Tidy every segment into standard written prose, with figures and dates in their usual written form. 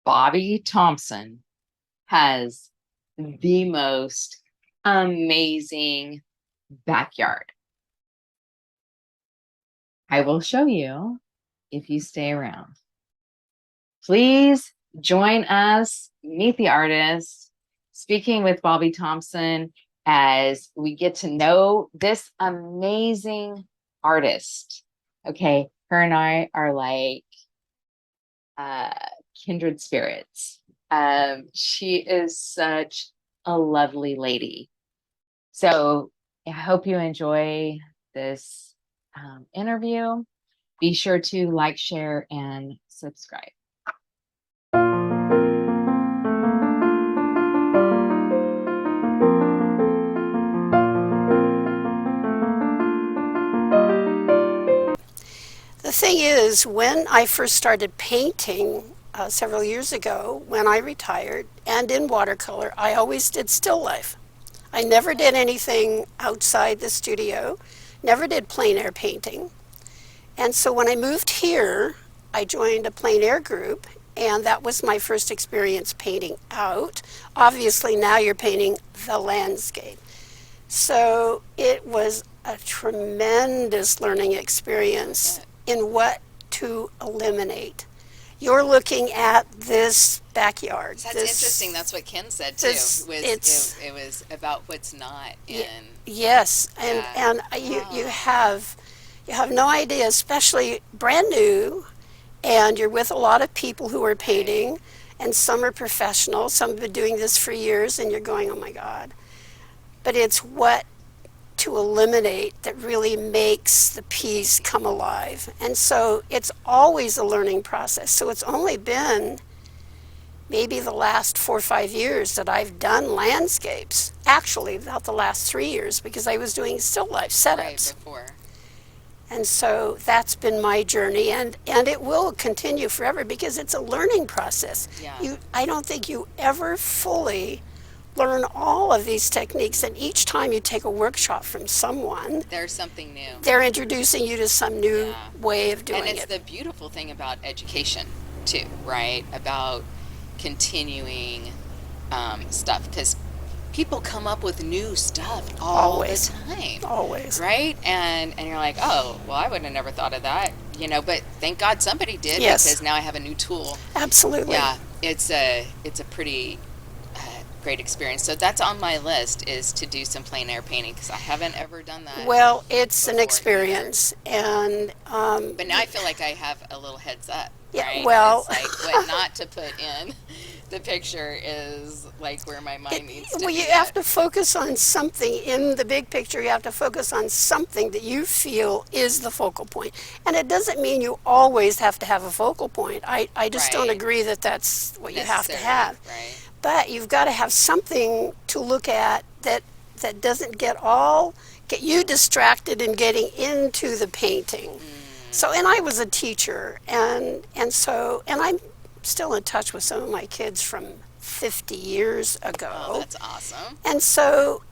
Bobbye Thompson has the most amazing backyard. I will show you if you stay around. Please join us, meet the artist, speaking with Bobbye Thompson as we get to know this amazing artist. Okay, her and I are like kindred spirits. She is such a lovely lady. So I hope you enjoy this interview. Be sure to like, share, and subscribe. The thing is, when I first started painting several years ago, when I retired, and in watercolor, I always did still life. I never did anything outside the studio, never did plein air painting. And so when I moved here, I joined a plein air group, and that was my first experience painting out. Obviously, now you're painting the landscape. So it was a tremendous learning experience in what to eliminate. You're looking at this backyard. That's interesting. That's what Ken said too. It was about what's not in. Yes, and you have no idea, especially brand new, and you're with a lot of people who are painting, and some are professional. Some have been doing this for years, and you're going, oh my God. But it's what to eliminate that really makes the piece come alive. And so it's always a learning process. So it's only been maybe the last 4 or 5 years that I've done landscapes. Actually, about the last 3 years, because I was doing still life setups. Right before. And so that's been my journey, and it will continue forever because it's a learning process. Yeah. I don't think you ever fully learn all of these techniques, and each time you take a workshop from someone, there's something new. They're introducing you to some new way of doing it. And it's the beautiful thing about education too, right? About continuing stuff, because people come up with new stuff all the time. Always. Right? And you're like, oh, well, I would have never thought of that, but thank God somebody did, because now I have a new tool. Absolutely. Yeah, it's a pretty great experience. So that's on my list, is to do some plein air painting, because I haven't ever done that. Well, it's an experience, and but now I feel like I have a little heads up. Yeah, right? well, it's like what not to put in the picture is like where my mind needs to be. Well, you have to focus on something in the big picture. You have to focus on something that you feel is the focal point. And it doesn't mean you always have to have a focal point. I just don't agree that that's what you have to have. Right. But you've got to have something to look at that doesn't get you distracted in getting into the painting. So, and I was a teacher, and I'm still in touch with some of my kids from 50 years ago. Oh, that's awesome. And so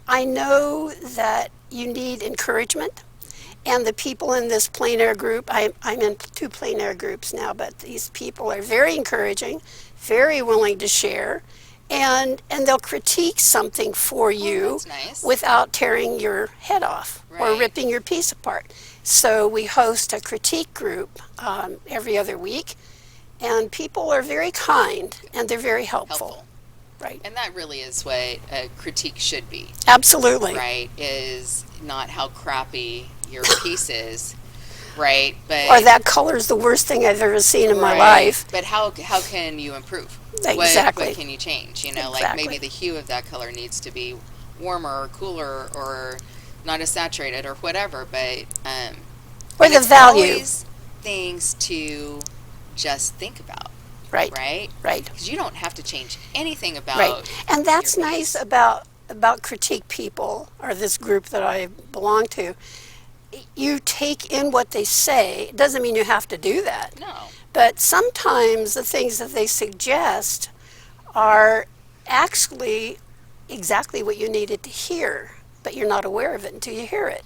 I know that you need encouragement. And the people in this plein air group, I'm in 2 plein air groups now, but these people are very encouraging, very willing to share, and they'll critique something for you without tearing your head off or ripping your piece apart. So we host a critique group every other week, and people are very kind and they're very helpful. Right. And that really is what a critique should be. Absolutely. Right, is not how crappy your piece is, right? But or that color is the worst thing I've ever seen in my life. But how can you improve? Exactly. What can you change? Like maybe the hue of that color needs to be warmer or cooler or not as saturated or whatever. But or the value. Always things to just think about. Right. Because you don't have to change anything about. Right. And that's nice about critique people, or this group that I belong to. You take in what they say. It doesn't mean you have to do that. No. But sometimes the things that they suggest are actually exactly what you needed to hear, but you're not aware of it until you hear it.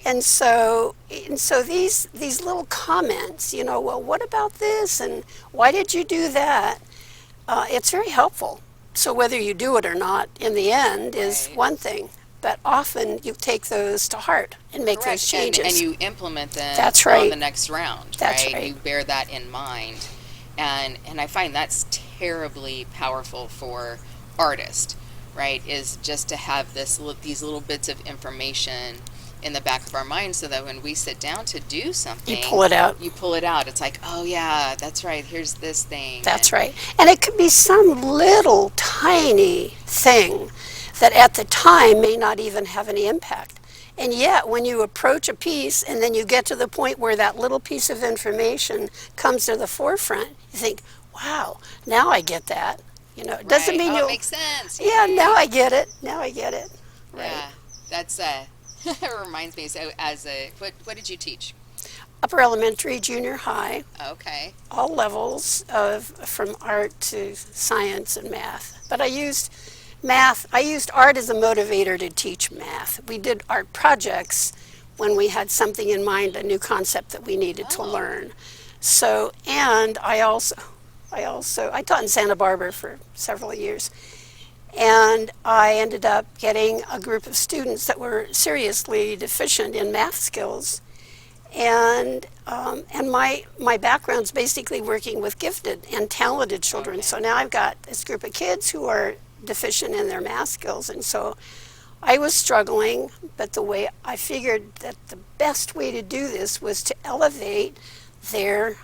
And so these little comments, well, what about this, and why did you do that? it's very helpful. So whether you do it or not in the end is Right. one thing, but often you take those to heart and make those Correct. And changes. you implement them That's on right. the next round, That's right? right. You bear that in mind. And I find that's terribly powerful for artists, right? Is just to have these little bits of information in the back of our mind so that when we sit down to do something, You pull it out. you pull it out. It's like, oh yeah, that's right. Here's this thing. That's right. And it could be some little tiny thing that at the time may not even have any impact. And yet, when you approach a piece and then you get to the point where that little piece of information comes to the forefront, you think, wow, now I get that. You know, it doesn't Right. mean Oh, you. it makes sense. Yeah, now I get it. Now I get it. Right. Yeah, that's it reminds me. So, what did you teach? Upper elementary, junior high, Okay. all levels of from art to science and math. But I used art as a motivator to teach math. We did art projects when we had something in mind, a new concept that we needed to Oh. learn. So, and I taught in Santa Barbara for several years. And I ended up getting a group of students that were seriously deficient in math skills. And my background's basically working with gifted and talented children. Okay. So now I've got this group of kids who are deficient in their math skills. And so I was struggling, but the way I figured that the best way to do this was to elevate their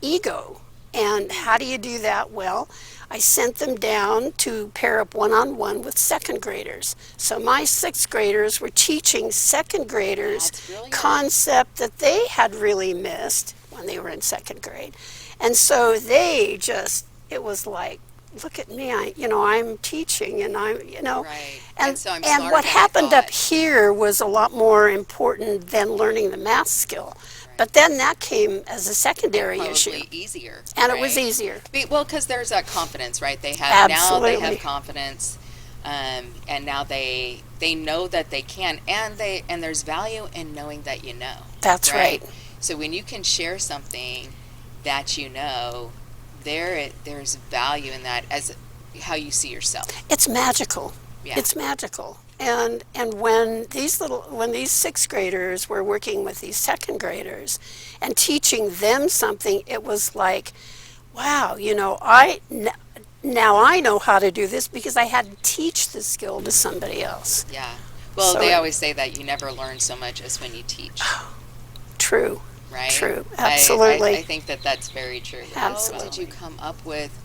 ego. And how do you do that? Well, I sent them down to pair up one-on-one with second graders. So my sixth graders were teaching second graders That's brilliant. concept that they had really missed when they were in second grade. And so it was like, look at me, I'm teaching and Right. and so I'm and smarter what than I happened up thought. here was a lot more important than learning the math skill. But then that came as a secondary issue. Probably easier. And it was right? easier. Well, because there's that confidence, right? Now they Absolutely. have confidence, and now they know that they can, and there's value in knowing that you know. That's right. So when you can share something that you know, there's value in that as how you see yourself. It's magical. Yeah. It's magical. And when these sixth graders were working with these second graders and teaching them something, it was like, wow, now I know how to do this because I had to teach the skill to somebody else. Yeah. Well, So they always say that you never learn so much as when you teach. True. Right? True. Absolutely. I think that's very true. Absolutely. How did you come up with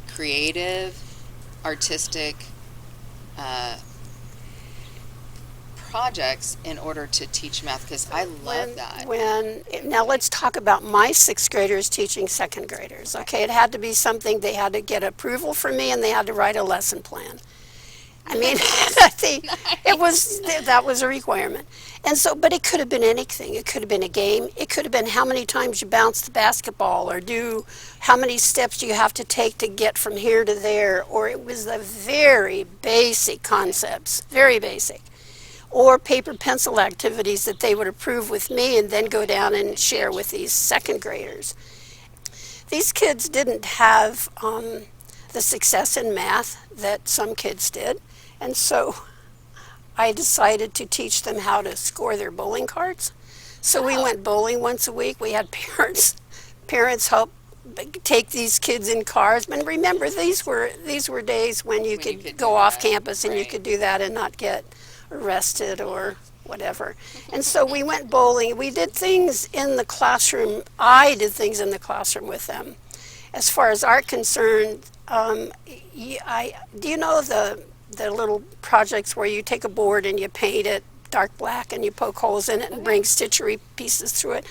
creative, artistic projects in order to teach math? Because I love that. Now let's talk about my sixth graders teaching second graders. Okay, it had to be something, they had to get approval from me and they had to write a lesson plan. I mean, that was a requirement. And so, but it could have been anything. It could have been a game. It could have been how many times you bounce the basketball or how many steps you have to take to get from here to there. Or it was the very basic concepts, very basic. Or paper pencil activities that they would approve with me and then go down and share with these second graders. These kids didn't have the success in math that some kids did. And so I decided to teach them how to score their bowling cards. So we went bowling once a week. We had parents help take these kids in cars. And remember, these were days when you could go off campus and you could do that and not get arrested or whatever. And so we went bowling. We did things in the classroom. I did things in the classroom with them. As far as art concerned, do you know the little projects where you take a board and you paint it dark black and you poke holes in it and bring stitchery pieces through it?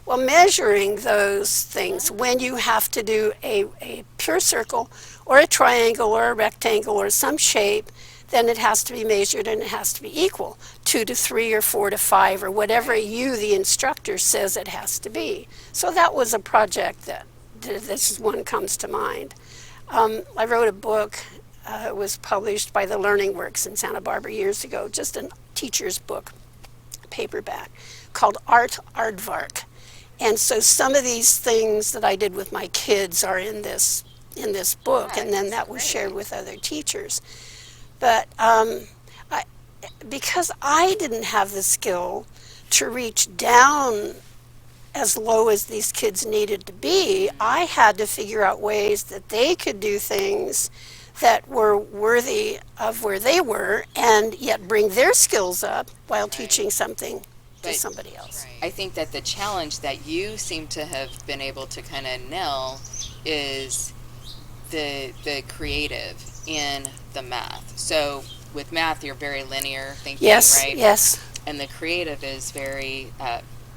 Well, measuring those things when you have to do a pure circle or a triangle or a rectangle or some shape, then it has to be measured and it has to be equal, 2 to 3 or 4 to 5 or whatever you, the instructor, says it has to be. So that was a project that this one comes to mind. I wrote a book. It was published by the Learning Works in Santa Barbara years ago, just a teacher's book, paperback, called Art Aardvark. And so some of these things that I did with my kids are in this in this book, Yeah, and then it's that was shared great. with other teachers. But I, because I didn't have the skill to reach down as low as these kids needed to be, I had to figure out ways that they could do things that were worthy of where they were and yet bring their skills up while Right. teaching something to But somebody else. I think that the challenge that you seem to have been able to kind of nail is the creative in the math. So with math, you're very linear thinking, Yes, right? yes, And the creative is very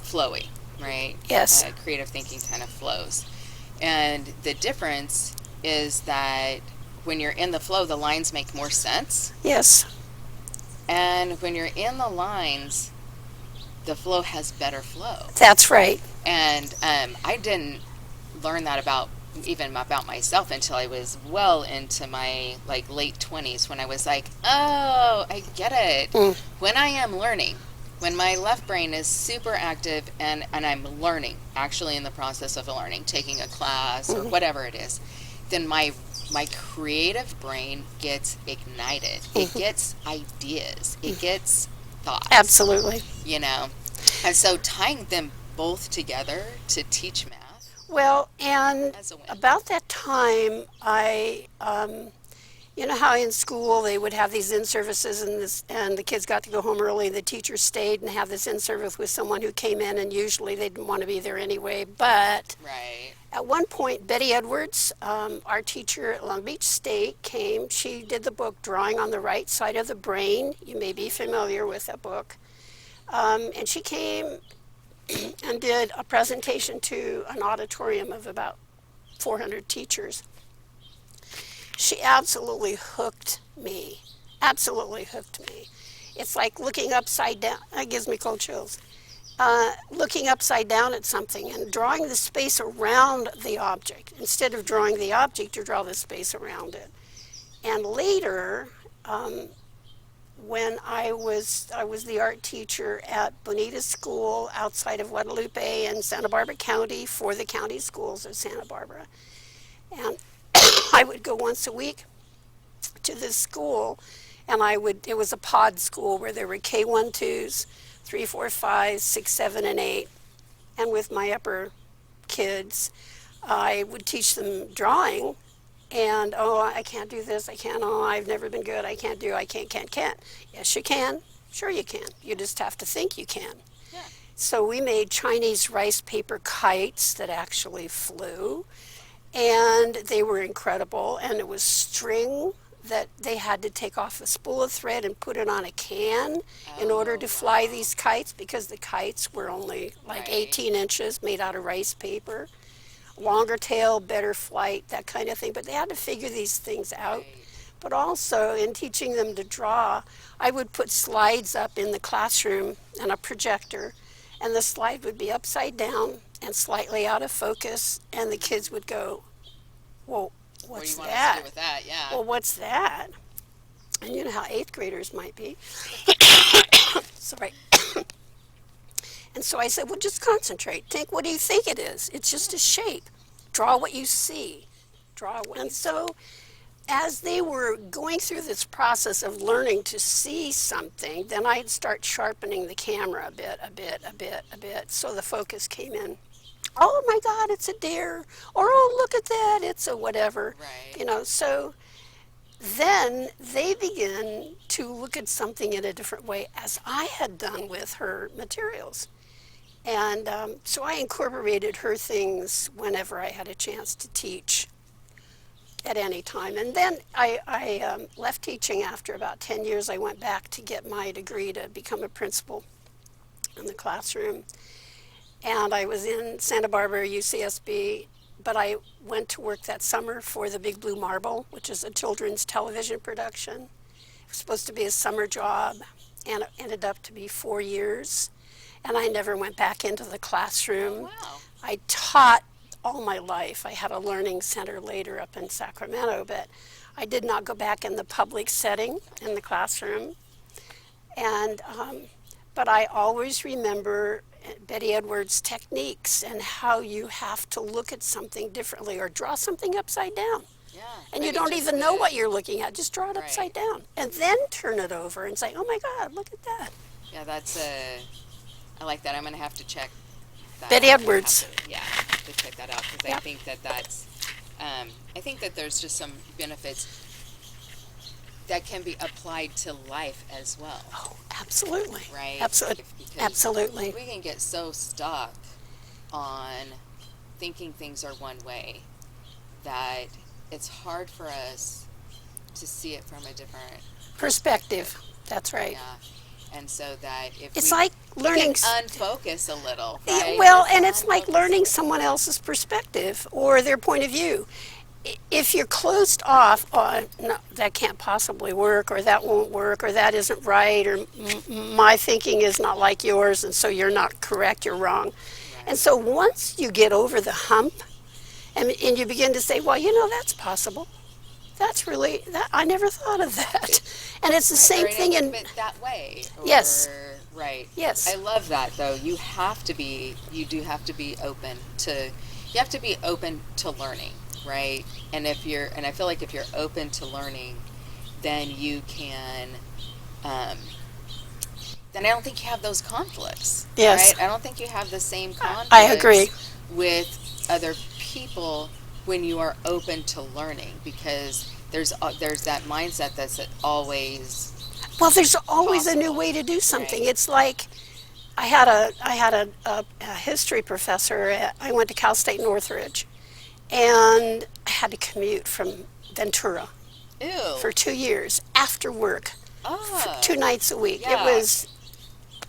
flowy, right? yes, Creative thinking kind of flows. And the difference is that when you're in the flow, the lines make more sense. yes. And when you're in the lines, the flow has better flow. That's right. And I didn't learn that about myself until I was well into my like late 20s, when I was like, oh, I get it. Mm. When I am learning, when my left brain is super active and I'm learning, actually in the process of learning, taking a class or whatever it is, then my creative brain gets ignited. It gets ideas. It gets thoughts, Absolutely. you know. And so tying them both together to teach math Well, and as a win. about that time, you know how in school they would have these in-services and the kids got to go home early and the teacher stayed and have this in-service with someone who came in and usually they didn't want to be there anyway. But Right. at one point, Betty Edwards, our teacher at Long Beach State, came. She did the book Drawing on the Right Side of the Brain. You may be familiar with that book. And she came and did a presentation to an auditorium of about 400 teachers. She absolutely hooked me. Absolutely hooked me. It's like looking upside down. It gives me cold chills. Looking upside down at something and drawing the space around the object. Instead of drawing the object, you draw the space around it. And later, when I was the art teacher at Bonita School outside of Guadalupe in Santa Barbara County for the county schools of Santa Barbara. And I would go once a week to this school, and it was a pod school where there were K1, 2s, 3, 4, 5, 6, 7, and 8. And with my upper kids, I would teach them drawing. And, oh, I can't do this, I can't, oh, I've never been good, I can't. Yes, you can. Sure you can. You just have to think you can. Yeah. So we made Chinese rice paper kites that actually flew, and they were incredible. And it was string that they had to take off a spool of thread and put it on a can in order to fly these kites, because the kites were only like Right. 18 inches, made out of rice paper. Longer tail, better flight, that kind of thing. But they had to figure these things out. Right. But also in teaching them to draw, I would put slides up in the classroom and a projector, and the slide would be upside down and slightly out of focus, and the kids would go, well, What do what's you want us to that? do with that? Yeah. Well, what's that? And you know how 8th graders might be. Sorry. And so I said, well, just concentrate. Think, what do you think it is? It's just a shape. Draw what you see. And so as they were going through this process of learning to see something, then I'd start sharpening the camera a bit. So the focus came in. Oh my God, it's a deer. Or, oh, look at that, it's a whatever. Right. So then they begin to look at something in a different way, as I had done with her materials. And so I incorporated her things whenever I had a chance to teach at any time. And then I left teaching after about 10 years. I went back to get my degree to become a principal in the classroom. And I was in Santa Barbara, UCSB, but I went to work that summer for the Big Blue Marble, which is a children's television production. It was supposed to be a summer job, and it ended up to be 4 years. And I never went back into the classroom. Wow. I taught all my life. I had a learning center later up in Sacramento, but I did not go back in the public setting in the classroom. And but I always remember, Betty Edwards techniques and how you have to look at something differently or draw something upside down. Yeah. And I you mean, don't just even know the- what you're looking at. Just draw it Right. upside down and then turn it over and say, oh my God, look at that. Yeah, I like that. I'm going to have to check that Betty out. Edwards. Yeah, I have to check that out because I Yep. think I think that there's just some benefits that can be applied to life as well, Oh, absolutely. right? Absolutely. Because Absolutely. we can get so stuck on thinking things are one way that it's hard for us to see it from a different Perspective. That's right. Yeah. And so that if It's we, like we learning. can unfocus a little, Yeah, right? well, Just and it's like unfocus a learning little. someone else's perspective or their point of view. If you're closed off on, no, that can't possibly work, or that won't work, or that isn't right, or my thinking is not like yours, and so you're not correct, you're wrong. And so once you get over the hump and you begin to say, well, that's possible. That's really, I never thought of that. And it's the same Or thing it in, fit that way. Yes. Right. Yes. I love that though. You do have to be open to, you have to be open to learning, right? And I feel like if you're open to learning, then you can, then I don't think you have those conflicts. Yes. Right? I don't think you have the same conflicts. I agree. With other people when you are open to learning, because there's that mindset that's always well, there's always a new possible, way to do something. right? It's like, I had a history professor. I went to Cal State Northridge, and I had to commute from Ventura Ew. for 2 years after work, Oh. 2 nights a week. Yeah.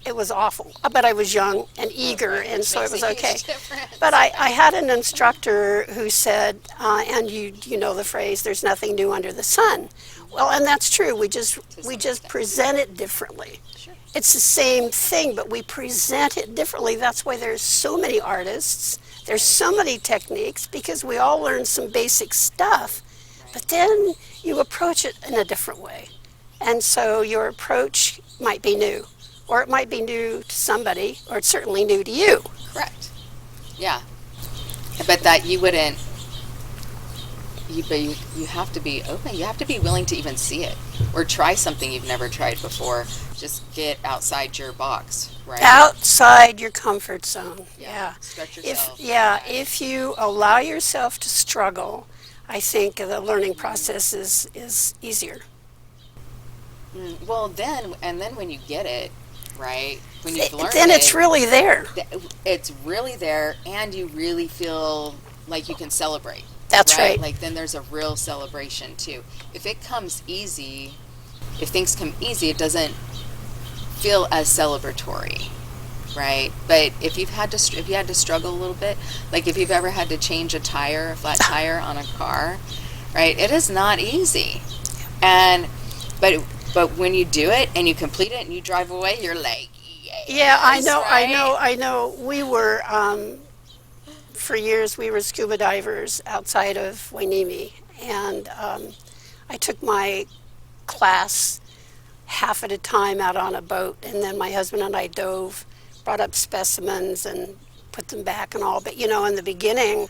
It was awful, but I was young and eager, and so it Makes was a huge okay. difference. But I had an instructor who said, and you know the phrase, "There's nothing new under the sun." Well, and that's true. We just extent. present it differently. Sure. It's the same thing, but we present it differently. That's why there's so many artists. There's so many techniques, because we all learn some basic stuff, but then you approach it in a different way. And so your approach might be new, or it might be new to somebody, or it's certainly new to you. Correct. Yeah. But that you wouldn't. You have to be open. You have to be willing to even see it, or try something you've never tried before. Just get outside your box, right? Outside your comfort zone. Yeah. Stretch If yourself. if you allow yourself to struggle, I think the learning process is easier. Well, then when you get it, right? When you've learned Then it, it's really there. it's really there, and you really feel like you can celebrate. That's right. Like then there's a real celebration too. If it comes easy, if things come easy, it doesn't feel as celebratory, right? But if you had to struggle a little bit, like if you've ever had to change a flat tire on a car, right? It is not easy, but when you do it and you complete it and you drive away, you're like, Yeah, I know, right? I know. We were, for years, we were scuba divers outside of Wainimi, and I took my class half at a time out on a boat, and then my husband and I dove, brought up specimens and put them back and all. But in the beginning,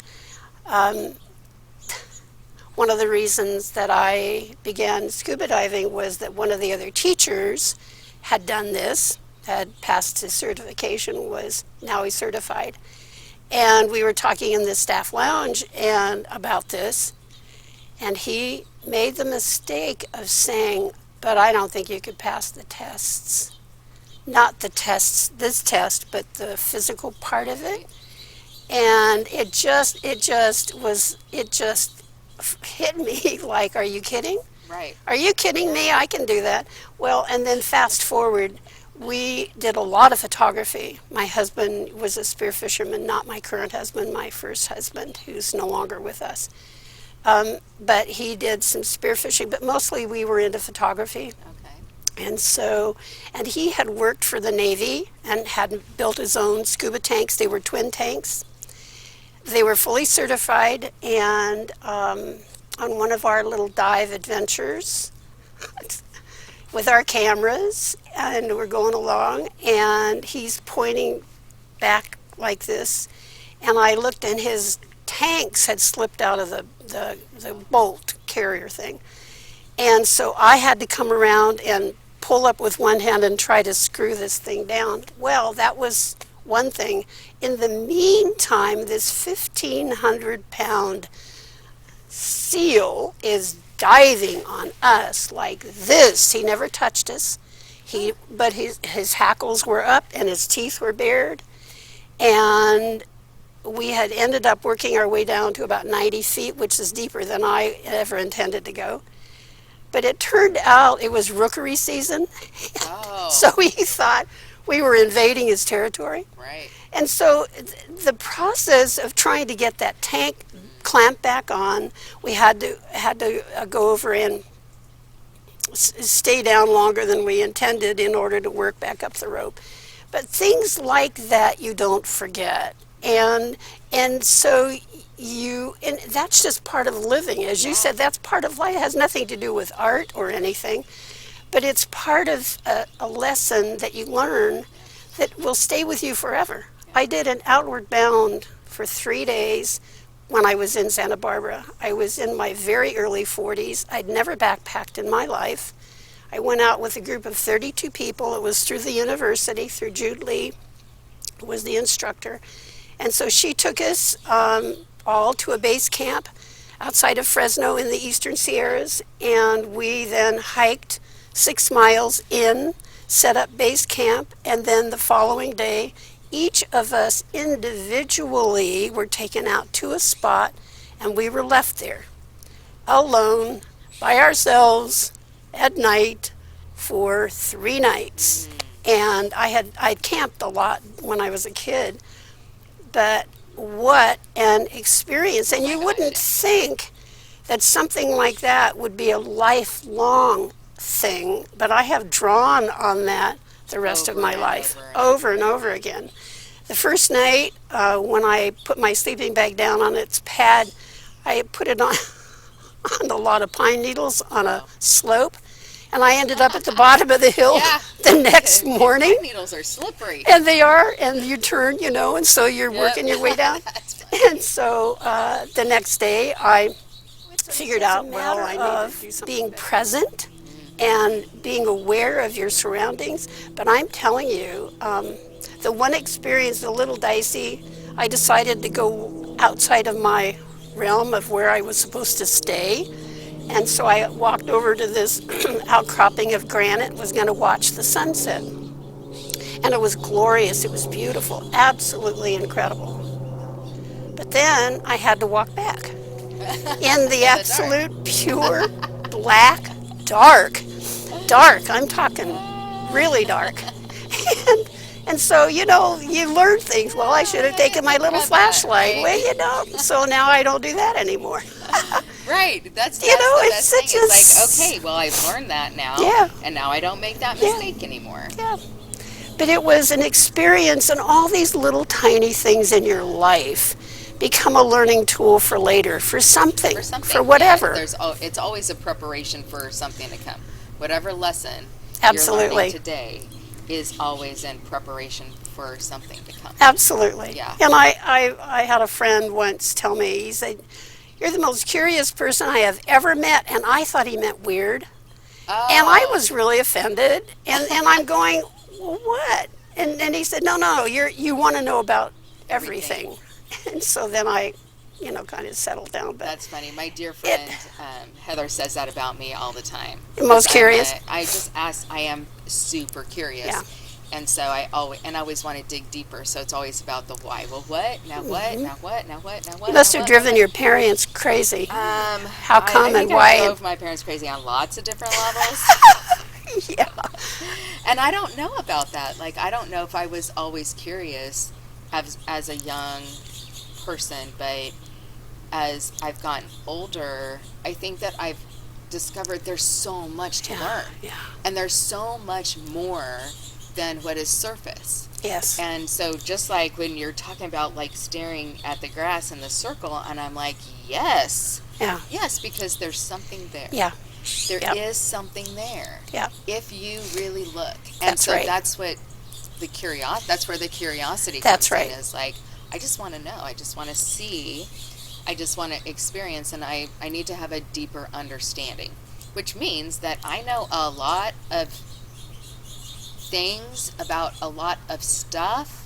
one of the reasons that I began scuba diving was that one of the other teachers had done this, had passed his certification, now he's certified. And we were talking in the staff lounge about this, and he made the mistake of saying, "But I don't think you could pass the tests." Not the tests, this test, but the physical part of it. And it just hit me like, are you kidding? Right. Are you kidding me? I can do that. Well, and then fast forward, we did a lot of photography. My husband was a spear fisherman, not my current husband, my first husband, who's no longer with us. But he did some spear fishing, but mostly we were into photography. Okay. And he had worked for the Navy and had built his own scuba tanks. They were twin tanks. They were fully certified, and on one of our little dive adventures with our cameras, and we're going along, and he's pointing back like this, and I looked, and his tanks had slipped out of the bolt carrier thing. And so I had to come around and pull up with one hand and try to screw this thing down. Well, that was one thing. In the meantime, this 1,500-pound seal is diving on us like this. He never touched us. But his hackles were up and his teeth were bared. And we had ended up working our way down to about 90 feet, which is deeper than I ever intended to go. But it turned out it was rookery season. Oh. So he thought we were invading his territory. Right. And so the process of trying to get that tank clamped back on, we had to go over and stay down longer than we intended in order to work back up the rope. But things like that you don't forget. And so and that's just part of living. As you said, that's part of life. It has nothing to do with art or anything, but it's part of a lesson that you learn that will stay with you forever. I did an outward bound for 3 days when I was in Santa Barbara. I was in my very early 40s. I'd never backpacked in my life. I went out with a group of 32 people. It was through the university, through Jude Lee, who was the instructor. And so she took us all to a base camp outside of Fresno in the Eastern Sierras, and we then hiked 6 miles in, set up base camp, and then the following day, each of us individually were taken out to a spot, and we were left there alone by ourselves at night for 3 nights. And I'd camped a lot when I was a kid, but what an experience. And you wouldn't think that something like that would be a lifelong thing, but I have drawn on that the rest of my life, over and over again. The first night, when I put my sleeping bag down on its pad, I put it on a lot of pine needles on a slope, and I ended up at the bottom of the hill the next morning. Pine needles are slippery. And they are, and you turn, and so you're working your way down. And so the next day I figured out, well, I need to do something being present and being aware of your surroundings. But I'm telling you, the one experience, a little dicey, I decided to go outside of my realm of where I was supposed to stay. And so I walked over to this outcropping of granite, was going to watch the sunset. And it was glorious, it was beautiful, absolutely incredible. But then I had to walk back in the absolute pure black dark. I'm talking really dark. And so, you learn things. Well, I should have taken my little flashlight. Well, so now I don't do that anymore. Right. That's the it's best thing. such It's like, okay, well, I've learned that now. Yeah. And now I don't make that mistake anymore. Yeah. But it was an experience, and all these little tiny things in your life become a learning tool for later, for something, for whatever. Yeah, it's always a preparation for something to come. Whatever lesson Absolutely. you're learning today is always in preparation for something to come. Absolutely. Yeah. And I had a friend once tell me, he said, "You're the most curious person I have ever met," and I thought he meant weird. Oh. And I was really offended, and I'm going, well, what? And he said, no, you want to know about everything. And so then I, kind of settled down. But that's funny. My dear friend Heather says that about me all the time. Most curious? I am super curious. Yeah. And so I always want to dig deeper. So it's always about the why. Well, what? Now what? Now what? Now what? Now what? You must now have what? driven your parents crazy. How come I and think why? I drove my parents crazy on lots of different levels. Yeah. And I don't know about that. Like, I don't know if I was always curious as a young person, but as I've gotten older, I think that I've discovered there's so much to learn. Yeah. And there's so much more than what is surface. Yes. And so just like when you're talking about like staring at the grass in the circle, and I'm like, yes. Yeah. Yes, because there's something there. Yeah. There is something there. Yeah. If you really look. And That's so right. that's what that's where the curiosity That's comes in, right. is like, I just want to know, I just want to see, I just want to experience, and I need to have a deeper understanding, which means that I know a lot of things about a lot of stuff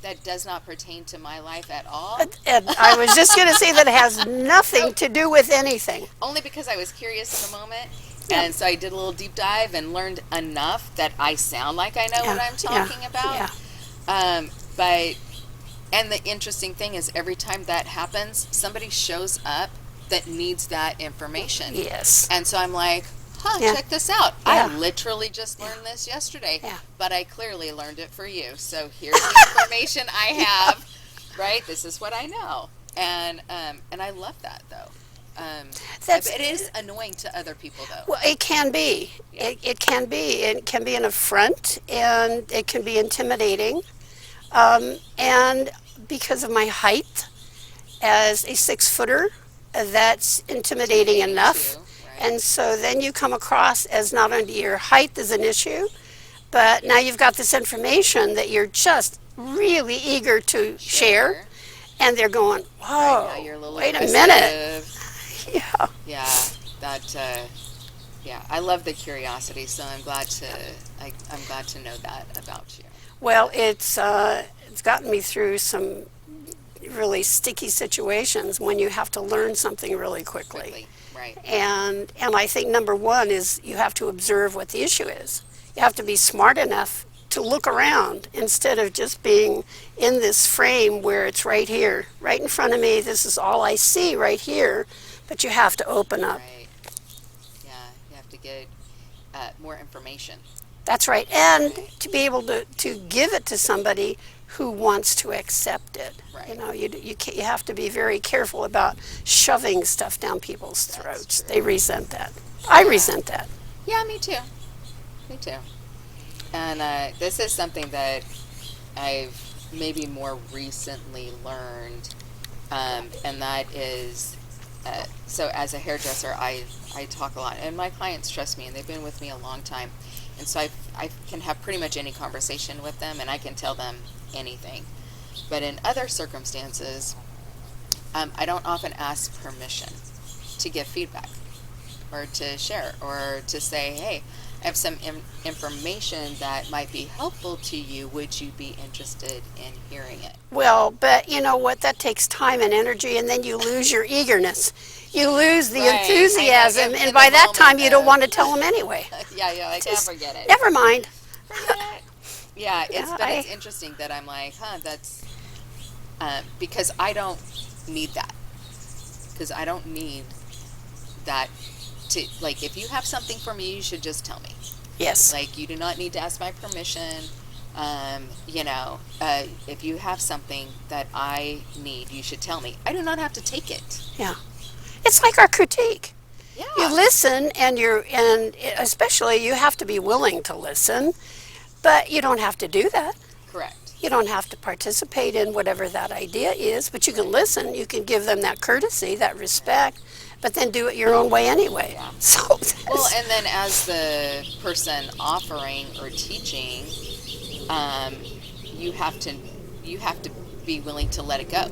that does not pertain to my life at all. And I was just going to say that it has nothing to do with anything. Only because I was curious in the moment. Yep. And so I did a little deep dive and learned enough that I sound like I know what I'm talking about. Yeah. But, and the interesting thing is, every time that happens, somebody shows up that needs that information. Yes. And so I'm like, Yeah. check this out. Yeah. I literally just learned this yesterday, Yeah. but I clearly learned it for you. So here's the information I have, right? This is what I know. And I love that, though. It is annoying to other people, though. Well, it can be. Yeah. It can be. It can be an affront, and it can be intimidating. And because of my height as a 6-footer, that's intimidating enough. Too, right? And so then you come across as not only your height is an issue, but now you've got this information that you're just really eager to share. And they're going, whoa, Right, now you're a little wait a aggressive. minute. Yeah. Yeah, that. Yeah, I love the curiosity, so I'm glad to. I'm glad to know that about you. Well, it's gotten me through some really sticky situations when you have to learn something really quickly. Right. And I think number one is you have to observe what the issue is. You have to be smart enough to look around instead of just being in this frame where it's right here, right in front of me. This is all I see right here. But you have to open up. Right. Yeah, you have to get more information. That's right. And to be able to give it to somebody who wants to accept it. Right. You know, you have to be very careful about shoving stuff down people's throats. true. They resent that. I resent that. Yeah, me too. Me too. And this is something that I've maybe more recently learned, and that is, so as a hairdresser, I talk a lot, and my clients trust me, and they've been with me a long time, and so I can have pretty much any conversation with them, and I can tell them anything. But in other circumstances, I don't often ask permission to give feedback, or to share, or to say, hey, I have some information that might be helpful to you. Would you be interested in hearing it? Well, but you know what? That takes time and energy, and then you lose your eagerness. You lose the Right. enthusiasm, I know, and in by the that time, moment you don't of- want to tell them anyway. Yeah, like, Just forget it. Never mind. Forget it. Yeah, Yeah, it's interesting that I'm like, that's, because I don't need that. Because I don't need that to, like, if you have something for me, you should just tell me. Yes. Like, you do not need to ask my permission. If you have something that I need, you should tell me. I do not have to take it. Yeah. It's like our critique. Yeah. You listen, and especially you have to be willing to listen, but you don't have to do that. Correct. You don't have to participate in whatever that idea is, but you can listen. You can give them that courtesy, that respect, but then do it your own way anyway. Yeah. So Well, and then as the person offering or teaching, you have to be willing to let it go,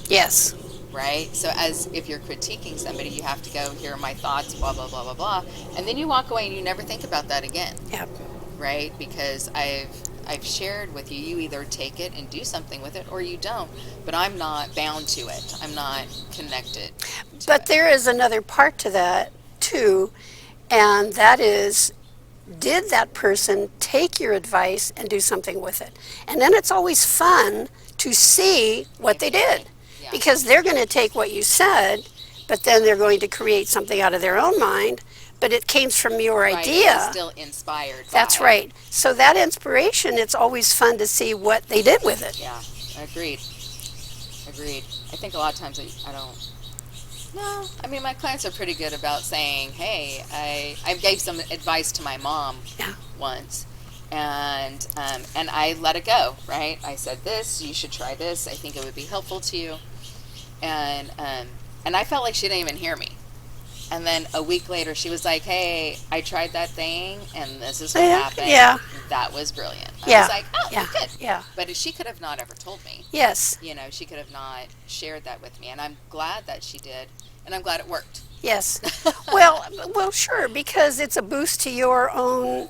yes. right? So as if you're critiquing somebody, you have to go, here are my thoughts, blah blah blah blah blah, and then you walk away and you never think about that again, Yep. right? Because I've shared with you, you either take it and do something with it or you don't, but I'm not bound to it. I'm not connected to But it. there is another part to that too, and that is, did that person take your advice and do something with it? And then it's always fun to see what they did, Yeah. because they're going to take what you said, but then they're going to create something out of their own mind, but it came from your Right, idea. it's still inspired That's by. right. So that inspiration, it's always fun to see what they did with it. Yeah, agreed. I think a lot of times I don't. No, I mean, my clients are pretty good about saying, hey, I gave some advice to my mom Yeah. once, and I let it go, right? I said this, you should try this, I think it would be helpful to you, and I felt like she didn't even hear me. And then a week later, she was like, hey, I tried that thing, and this is what happened. Yeah. that was brilliant. I Yeah, was like, oh, yeah, good. yeah. But she could have not ever told me. Yes, You know, she could have not shared that with me. And I'm glad that she did. And I'm glad it worked. yes. Well, sure, because it's a boost to your own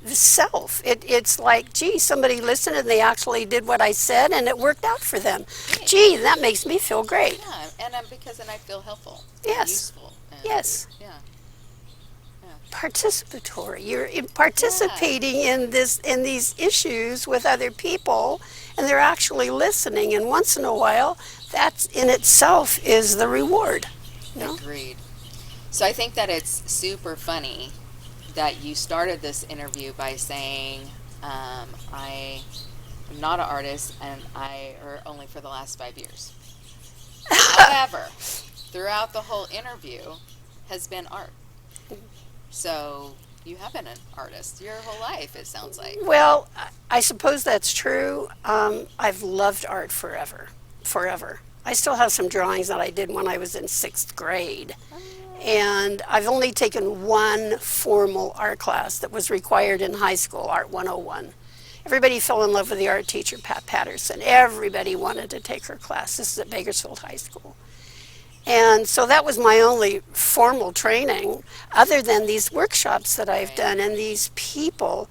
self. It's like, gee, somebody listened and they actually did what I said and it worked out for them. Right. Gee, that makes me feel great. Yeah, and because then I feel helpful, Yes. useful. And, Yes. Yeah. Participatory. You're participating in these issues with other people, and they're actually listening. And once in a while, that in itself is the reward. You know? Agreed. So I think that it's super funny that you started this interview by saying, I am not an artist and or only for the last 5 years. However, throughout the whole interview has been art. So you have been an artist your whole life, it sounds like. Well, I suppose that's true. I've loved art forever. I still have some drawings that I did when I was in 6th grade. And I've only taken one formal art class that was required in high school, Art 101. Everybody fell in love with the art teacher, Pat Patterson. Everybody wanted to take her class. This is at Bakersfield High School. And so that was my only formal training, other than these workshops that I've done. And these people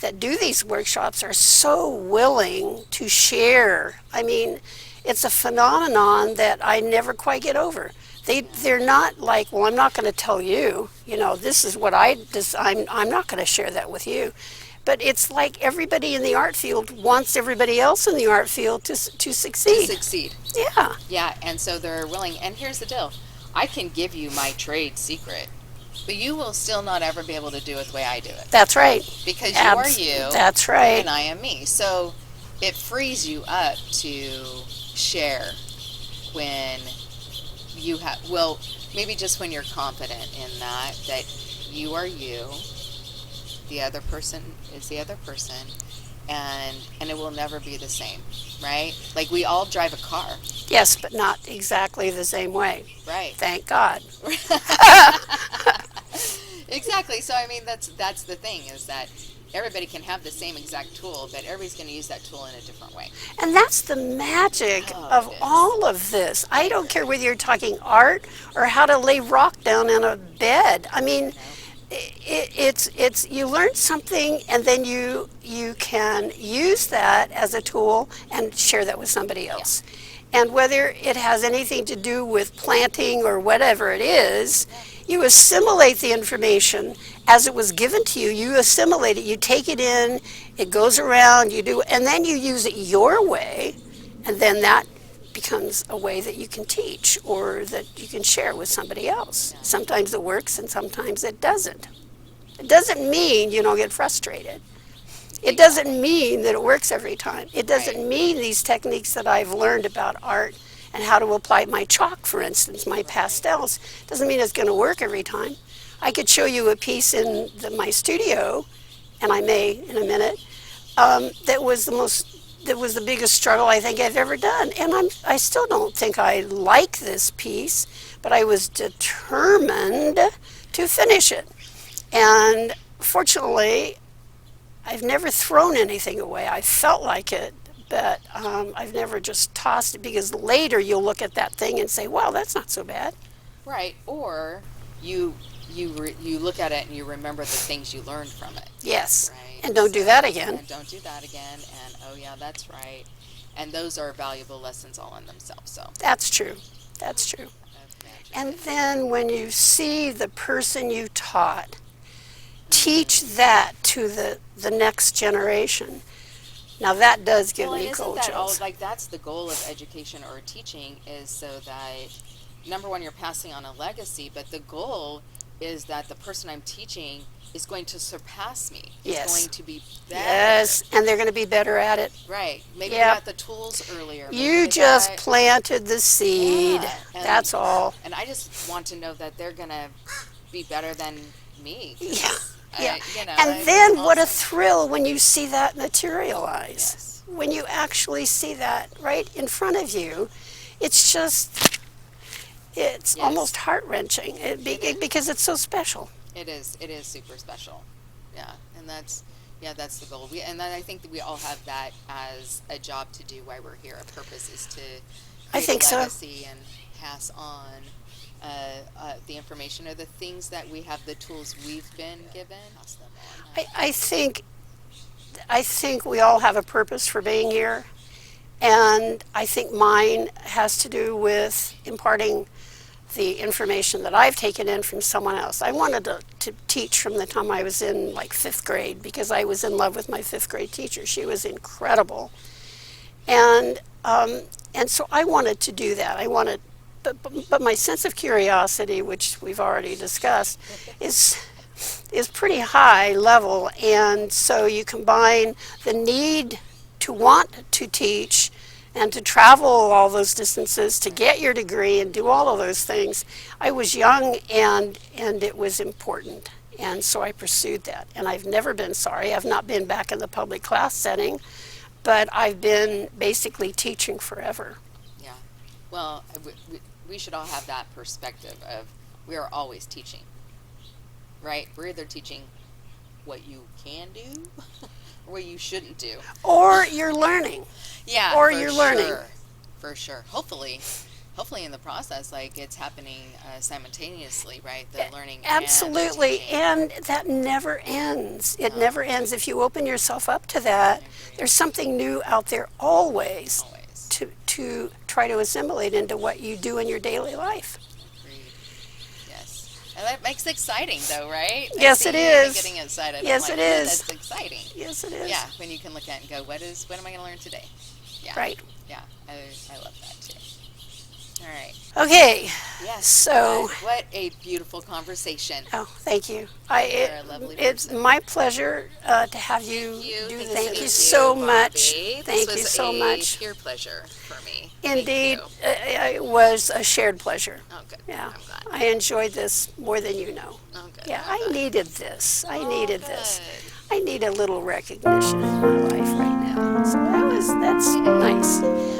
that do these workshops are so willing to share. I mean, it's a phenomenon that I never quite get over. They're not like, well, I'm not going to tell you, this is what I'm not going to share that with you. But it's like everybody in the art field wants everybody else in the art field to succeed. To succeed. Yeah. Yeah, and so they're willing. And here's the deal. I can give you my trade secret, but you will still not ever be able to do it the way I do it. That's right. Because you are you. That's right. And I am me. So it frees you up to share when you have, well, maybe just when you're confident in that you are you, the other person is the other person, and it will never be the same, right? Like we all drive a car. Yes, but not exactly the same way. Right. Thank God. Exactly. So I mean, that's the thing, is that everybody can have the same exact tool, but everybody's going to use that tool in a different way. And that's the magic of all of this. I don't care whether you're talking art or how to lay rock down in a bed. I mean, it's you learn something, and then you can use that as a tool and share that with somebody else. Yeah. And whether it has anything to do with planting or whatever it is, you assimilate the information as it was given to you. You assimilate it, you take it in, it goes around, and then you use it your way, and then that becomes a way that you can teach or that you can share with somebody else. Sometimes it works and sometimes it doesn't. It doesn't mean you don't get frustrated. It doesn't mean that it works every time. It doesn't mean these techniques that I've learned about art and how to apply my chalk, for instance, my pastels, doesn't mean it's going to work every time. I could show you a piece in my studio, and I may in a minute, that was the biggest struggle I think I've ever done. And I still don't think I like this piece, but I was determined to finish it. And fortunately, I've never thrown anything away. I felt like it, but I've never just tossed it, because later you'll look at that thing and say, wow, that's not so bad. Right. Or you look at it and you remember the things you learned from it. Yes. Right? And don't do that again. And don't do that again. And oh yeah, that's right. And those are valuable lessons all in themselves. So That's true. That's true. And then when you see the person you taught teach that to the next generation, now that does give me cold chills. Like that's the goal of education or teaching, is so that, number one, you're passing on a legacy, but the goal is that the person I'm teaching is going to surpass me. Yes. Is going to be better. Yes, and they're going to be better at it. Right. Maybe Yep. they got the tools earlier. You just planted the seed. Yeah, That's all. And I just want to know that they're going to be better than me. Yeah. Yeah. And then what a thrill when you see that materialize. Yes. When you actually see that right in front of you, it's just, it's almost heart-wrenching because it's so special. It is super special. Yeah. And that's, Yeah, that's the goal. And then I think that we all have that as a job to do. Why we're here. Our purpose is to I create think a so. legacy and pass on the information or the things that we have, the tools we've been given. Pass them on. I think we all have a purpose for being here, and I think mine has to do with imparting the information that I've taken in from someone else. I wanted to teach from the time I was in like 5th grade because I was in love with my 5th grade teacher. She was incredible. And so I wanted to do that. But my sense of curiosity, which we've already discussed, is pretty high level. And so you combine the need to want to teach and to travel all those distances to get your degree and do all of those things. I was young and it was important. And so I pursued that. And I've never been sorry. I've not been back in the public class setting, but I've been basically teaching forever. Yeah. Well, we should all have that perspective of we are always teaching, right? We're either teaching what you can do or what you shouldn't do. Or you're learning. Yeah, Or for you're sure. learning. For sure. Hopefully in the process, like it's happening simultaneously, right? The learning Absolutely. and the teaching. And that never ends. It No. never ends. If you open yourself up to that, I agree. there's something new out there always Always. to try to assimilate into what you do in your daily life. Agreed. Yes. And that makes it exciting, though, right? Yes, I it see you is. getting excited. Yes, I'm it like, "Ooh, is. That's exciting." Yes, it is. Yeah, when you can look at it and go, what am I going to learn today? Yeah. Right. Yeah, I love that too. All right. Okay. Yes. So- what a beautiful conversation. Oh, thank you. You're a lovely It's person. my pleasure to have you do. Thank Thank you you so much. Bobbye. Thank This you was so a much. pure pleasure for me. Thank Indeed, you. it was a shared pleasure. Oh, good. Yeah, I'm glad. I enjoyed this more than you know. Oh, good. Yeah, I'm I glad. needed this. I Oh, needed this. good. I need a little recognition in my life right now. So that's nice.